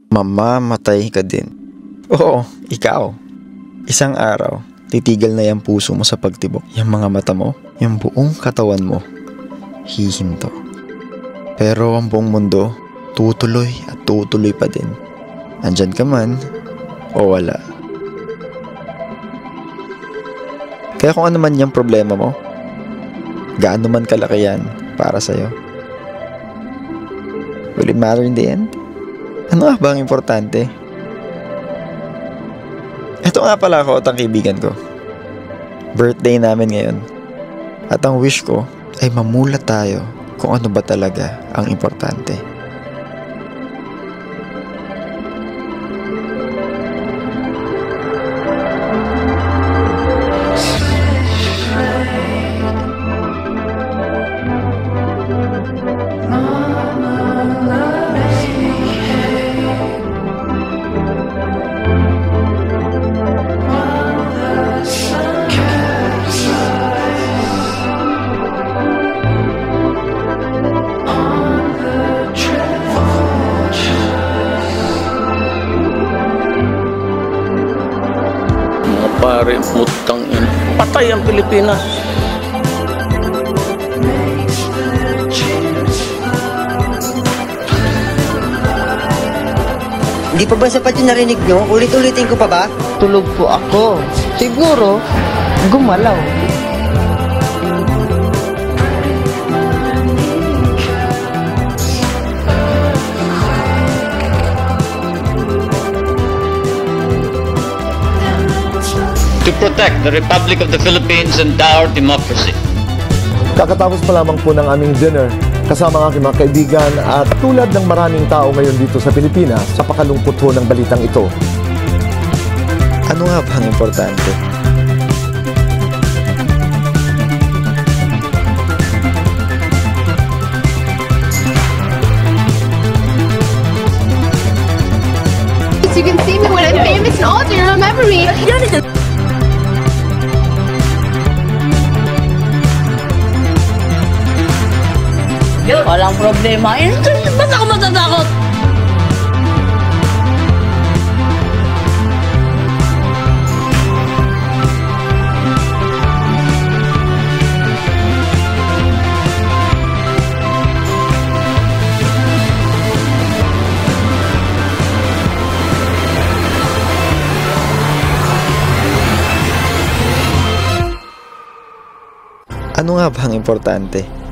mamamatay ka din. Oo, ikaw. Isang araw, titigil na yung puso mo sa pagtibok. Yung mga mata mo, yung buong katawan mo, hihinto. Pero ang buong mundo, tutuloy at tutuloy pa din. Andyan ka man, o wala. Kaya kung ano man yung problema mo, gaano man kalaki yan para sa'yo, will it matter in the end? Ano nga ba ang importante? Ito nga pala ako at ang kaibigan ko. Birthday namin ngayon. At ang wish ko ay mamulat tayo kung ano ba talaga ang importante. Pare, putang ina. Patay ang Pilipinas. Hindi pa ba sapat yung narinig nyo? Ulit-ulitin ko pa ba? Tulog po ako. Siguro, gumalaw. To protect the Republic of the Philippines and our democracy. Kakatapos pa lamang po ng aming dinner kasama ang aking mga kaibigan at tulad ng maraming tao ngayon dito sa Pilipinas, napakalungkot ho ng balitang ito. Ano nga ba ang importante? You can see me when I'm famous and all, do you remember me? Walang problema. Ba't ako matatakot? Ano nga ba ang importante?